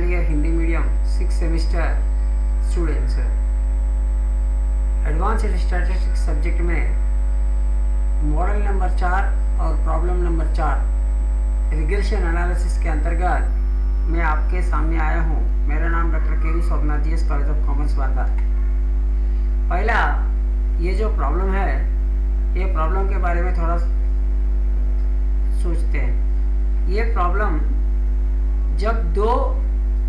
Final year Hindi medium 6 semester students advanced statistics subject में model number 4 और problem number 4 regression analysis के अंतर्गत मैं आपके सामने आया हूँ। मेरा नाम doctor K V Somnath ji, college of commerce Wardha. पहला ये जो प्रॉब्लम है, ये प्रॉब्लम के बारे में थोड़ा सोचते हैं। ये प्रॉब्लम जब दो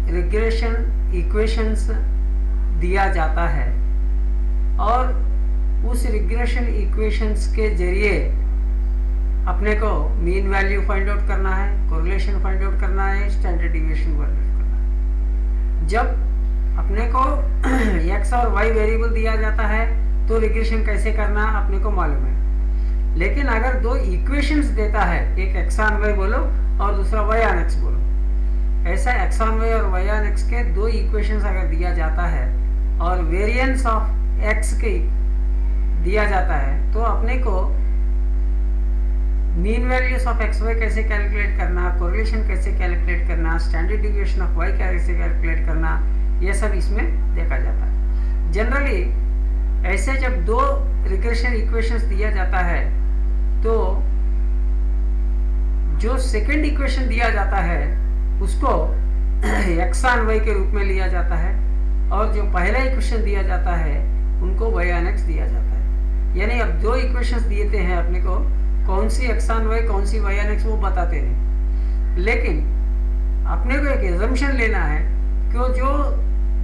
रिग्रेशन इक्वेशंस दिया जाता है और उस रिग्रेशन इक्वेशंस के जरिए अपने को मीन वैल्यू फाइंड आउट करना है, कोरिलेशन फाइंड आउट करना है, स्टैंडर्ड डिविएशन फाइंड आउट करना है। जब अपने को x और y वेरिएबल दिया जाता है तो रिग्रेशन कैसे करना अपने को मालूम है। लेकिन अगर दो इक्वेशंस देता है, एक x ऑन y बोलो और दूसरा y ऑन x बोलो, ऐसा x ऑन y और y ऑन x के दो इक्वेशंस अगर दिया जाता है और वेरिएंस ऑफ x के दिया जाता है तो अपने को mean values of x y कैसे कैलकुलेट करना, कोरिलेशन कैसे कैलकुलेट करना, स्टैंडर्ड डिविएशन ऑफ वाई कैसे कैलकुलेट करना, ये सब इसमें देखा जाता है। जनरली ऐसे जब दो रिग्रेशन इक्वेशंस दिया जाता है तो जो सेकंड इक्वेशन दिया जाता है उसको एक्स ऑन वाई के रूप में लिया जाता है और जो पहला इक्वेशन दिया जाता है उनको वाई ऑन एक्स दिया जाता है। यानी अब दो इक्वेशंस दिए हैं, अपने को कौन सी एक्स ऑन वाई कौन सी वाई ऑन एक्स वो बताते नहीं, लेकिन अपने को एक एजम्पशन लेना है कि जो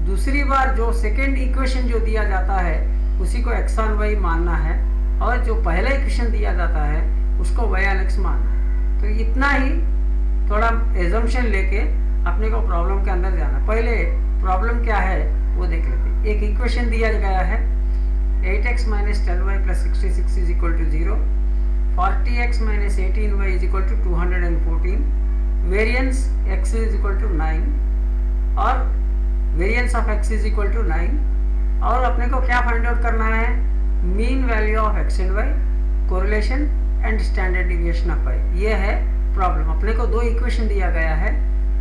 दूसरी बार जो सेकंड इक्वेशन जो दिया जाता है उसी को एक्स ऑन वाई मानना है और जो पहला इक्वेशन दिया जाता है उसको वाई ऑन एक्स मानना है। तो इतना ही थोड़ा एजम्पशन लेके अपने को प्रॉब्लम के अंदर जाना। पहले प्रॉब्लम क्या है वो देख लेते। एक इक्वेशन दिया गया है 8x - 10y + 66 = 0, 40x - 18y = 214, variance x = 9 और वेरिएंस ऑफ x = 9 और अपने को क्या फाइंड आउट करना है, mean value of x and y, correlation and standard deviation of y। ये है प्रॉब्लम। अपने को दो इक्वेशन दिया गया है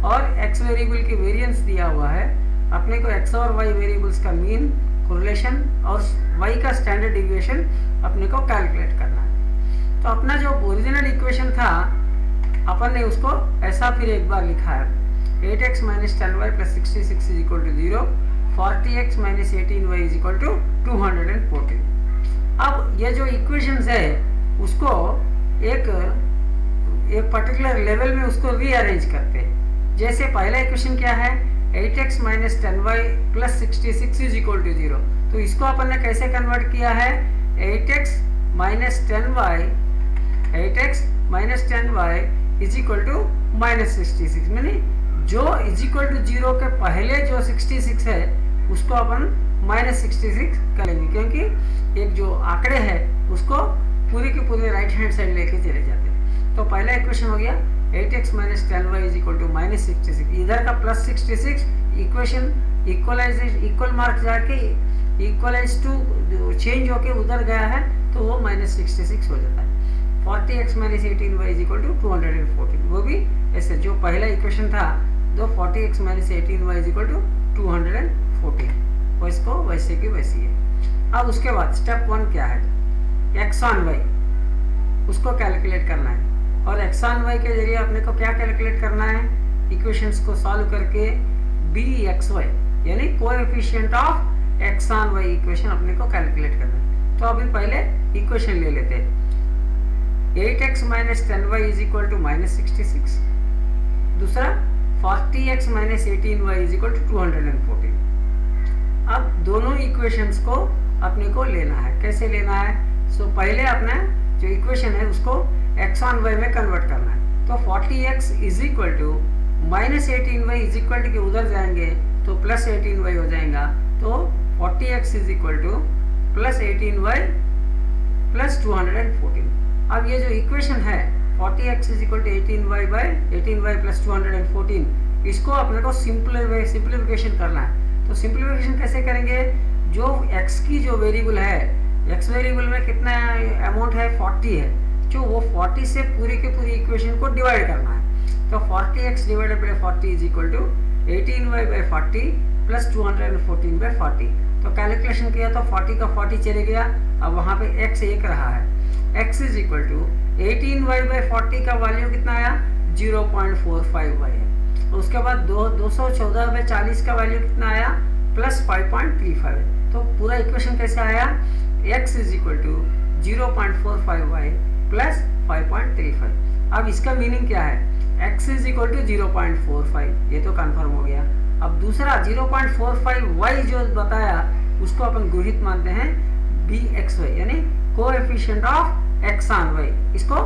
और x वेरिएबल की वेरिएंस दिया हुआ है। अपने को x और y वेरिएबल्स का मीन, कोरिलेशन और y का स्टैंडर्ड डिविएशन अपने को कैलकुलेट करना है। तो अपना जो ओरिजिनल इक्वेशन था अपन ने उसको ऐसा फिर एक बार लिखा है, 8x - 10y + 66 = 0, 40x - 18y = 214। अब ये जो इक्वेशंस है उसको एक पर्टिकुलर लेवल में उसको रीअरेंज करते हैं। जैसे पहला इक्वेशन क्या है, 8x - 10y + 66 = 0, तो इसको अपन ने कैसे कन्वर्ट किया है, 8x - 10y = -66, यानी जो = 0 के पहले जो 66 है उसको अपन -66 करेंगे, क्योंकि एक जो आंकड़े हैं उसको पूरी की पूरी राइट हैंड साइड लेके चले जाते हैं। तो पहला इक्वेशन हो गया 8x - 10y = -66, इधर का +66 इक्वेशन इक्वल मार्क जाके इक्वलाइज टू चेंज होके उधर गया है तो वो -66 हो जाता है। 40x - 18y = 214, वो भी ऐसे जो पहला इक्वेशन था तो 40x - 18y = 214, वो इसको वैसे की वैसी है। अब उसके बाद स्टेप 1 क्या है, x ऑन y उसको कैलकुलेट करना है और x ऑन y के जरिए अपने को क्या कैलकुलेट करना है, इक्वेशंस को सॉल्व करके bxy यानी coefficient of x on y equation अपने को कैलकुलेट करना है। तो अभी पहले इक्वेशन ले लेते हैं, 8x - 10y = -66, दूसरा 40x - 18y = 214। अब दोनों इक्वेशंस को अपने को लेना है। कैसे लेना है, सो पहले अपना जो इक्वेशन है उसको x ऑन y में कन्वर्ट करना है। तो 40x = -18y के उधर जाएंगे तो +18y हो जाएगा, तो 40x = +18y + 214। अब ये जो इक्वेशन है 40x = 18y + 214, इसको अपने को सिंप्लीफिकेशन करना है। तो सिंप्लीफिकेशन कैसे करेंगे, जो x की जो वेरिएबल है, x वेरिएबल में कितना अमाउंट है 40 है, जो वो 40 से पूरी की पूरी इक्वेशन को डिवाइड करना है। तो 40x / 40 = 18y/40 प्लस 214/40। तो कैलकुलेशन किया तो 40 का 40 चले गया, अब वहाँ पे x 1 रहा है। x is equal to 18y/40 का वैल्यू कितना आया 0.45y है। उसके बाद 214/40 का वैल्यू कितना आया प्लस 5.35 है। तो पूरा इक्वेशन कैसे आया, x is equal to 0.45y plus 5.35। अब इसका मीनिंग क्या है, x इज इक्वल टू 0.45, ये तो कंफर्म हो गया। अब दूसरा 0.45y जो बताया उसको अपन गुहित मानते हैं bxy, यानी coefficient of x on y, इसको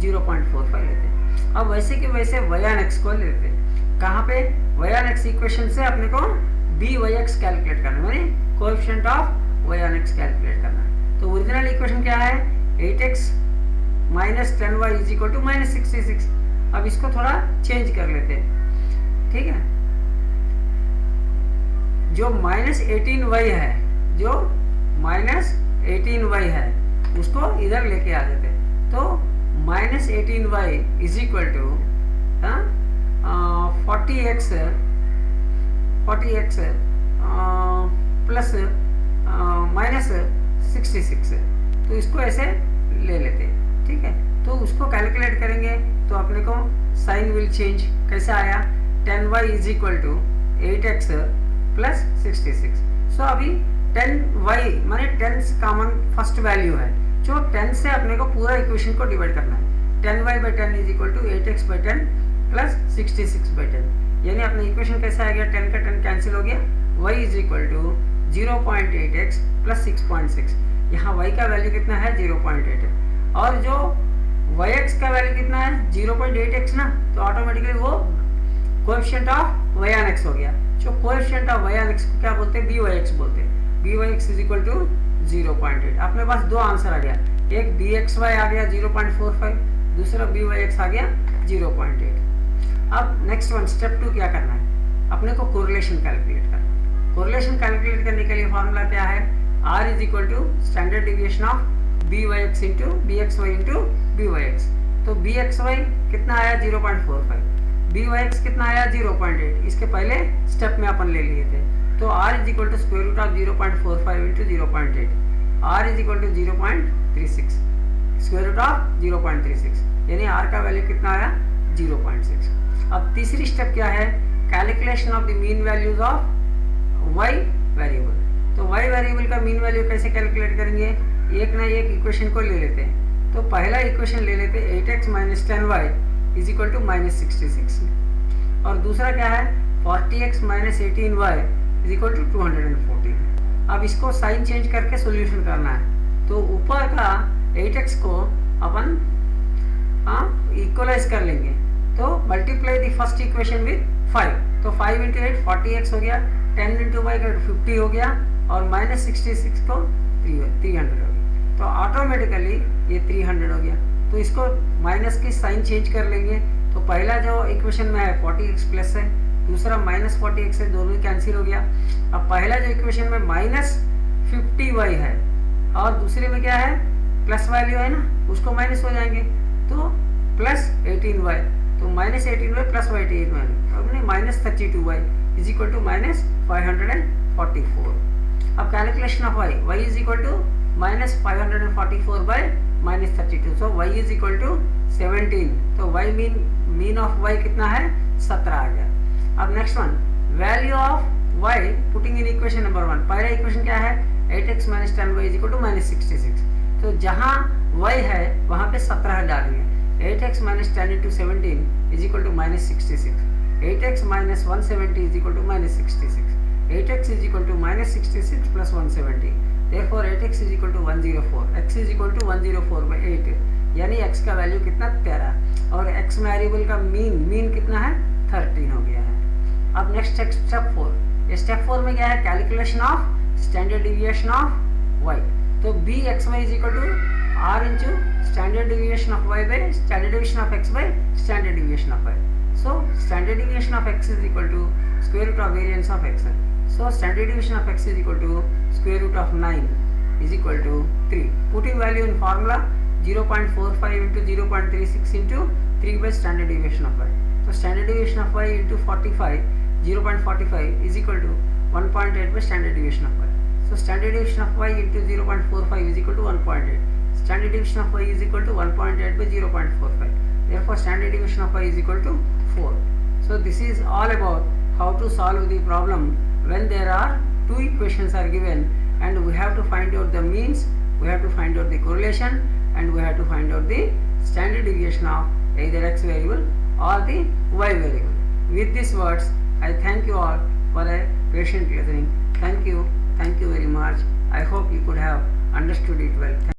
0.45 लेते हैं। अब वैसे कि वैसे y ऑन x को लेते हैं। कहाँ पे, y ऑन x इक्वेशन से अपने को byx कैलकुलेट करना है, यानी coefficient of y on x calculate करना है। तो ओरिजिनल इक्वेशन क्या है, 8x minus 10y is equal to minus 66। अब इसको थोड़ा चेंज कर लेते हैं, ठीक है। जो माइनस 18y है, जो माइनस 18y है उसको इधर लेके आ देते हैं। तो minus 18y is equal to 40x plus minus 66। तो इसको ऐसे ले लेते हैं, ठीक है। तो उसको कैलकुलेट करेंगे तो अपने को साइन विल चेंज, कैसे आया 10y is equal to 8x plus 66। So अभी 10y माने 10 कॉमन फर्स्ट वैल्यू है, जो 10 से अपने को पूरा इक्वेशन को डिवाइड करना है। 10y/10 is equal to 8x/10 plus 66/10, यानी अपना इक्वेशन कैसा आ गया, 10 का 10 कैंसिल हो गया, y is equal to 0.8x plus 6.6। यहाँ y का वैल्यू कितना है 0.8 है, और जो yx का वैल्यू कितना है 0.8x ना, तो ऑटोमेटिकली वो coefficient of y on x हो गया। जो coefficient of y on x को क्या बोलते हैं, byx बोलते हैं। byx is equal to 0.8। अपने पास दो आंसर आ गया, एक bxy आ गया 0.45, दूसरा byx आ गया 0.8। अब नेक्स्ट वन स्टेप 2 क्या करना है, अपने को कोरिलेशन कैलकुलेट करना। कोरिलेशन कैलकुलेट करने के लिए फॉर्मूला क्या है, r is equal to standard deviation of byx into bxy into byx। तो bxy कितना आया 0.45, byx कितना आया 0.8। इसके पहले स्टेप में अपन ले लिए थे। तो r is equal to square root of 0.45 into 0.8, r is equal to 0.36, square root of 0.36, यानी r का वैल्यू कितना आया 0.6। अब तीसरी स्टेप क्या है, calculation of the mean values of y variable. तो y वेरिएबल का मीन वैल्यू कैसे कैलकुलेट करेंगे, एक ना एक इक्वेशन को ले लेते हैं। तो पहला इक्वेशन ले लेते हैं 8x minus 10y is equal to minus 66, और दूसरा क्या है 40x minus 18y is equal to 214। अब इसको साइन चेंज करके सोल्यूशन करना है। तो ऊपर का 8x को अपन इक्वलाइज कर लेंगे, तो multiply the first equation with 5। तो 5 इंटू 8 40x हो गया, 10 इंटू y का 50 हो गया, और माइनस 66 को 300 हो गया। तो ऑटोमेटिकली ये 300 हो गया। तो इसको माइनस की साइन चेंज कर लेंगे। तो पहला जो इक्वेशन में है 40x प्लस है, दूसरा माइनस 40x है, दोनों ही कैंसिल हो गया। अब पहला जो इक्वेशन में माइनस 50y है, और दूसरे में क्या है प्लस वैल्यू है ना, उसको माइनस हो जाएंगे, तो प्लस 18y। तो माइनस 18y प्लस 18y, हमने minus 32y is equal to minus 544। अब calculation of y is equal to minus 544 by minus 32। So y is equal to 17। तो y मीन ऑफ y कितना है 17 आ गया। अब next one, value of y putting in equation number 1। पहला equation क्या है 8x minus 10y is equal to minus 66। तो जहाँ y है वहाँ पे 17 डालेंगे। 8x minus 10 into 17 is equal to minus 66। 8x minus 170 is equal to minus 66. 8x is equal to minus 66 plus 170. Therefore 8x is equal to 104. x is equal to 104 by 8. यानी x का value कितना 13, और x variable का mean कितना है 13 हो गया है। अब नेक्स्ट स्टेप 4। स्टेप 4 में क्या है, calculation of standard deviation of y। तो bxy is equal to r into standard deviation of y by standard deviation of x by standard deviation of y. So standard deviation of x is equal to square root of variance of x. So standard deviation of x is equal to square root of 9 is equal to 3. Putting value in formula 0.45 into 0.36 into 3 by standard deviation of y. So standard deviation of y into 45 0.45 is equal to 1.8 by standard deviation of y. So standard deviation of y into 0.45 is equal to 1.8. Standard deviation of y is equal to 1.8 by 0.45. Therefore standard deviation of y is equal to 4. So this is all about how to solve the problem when there are two equations are given and we have to find out the means, we have to find out the correlation, and we have to find out the standard deviation of either x variable or the y variable. With these words, I thank you all for a patient listening. Thank you very much. I hope you could have understood it well.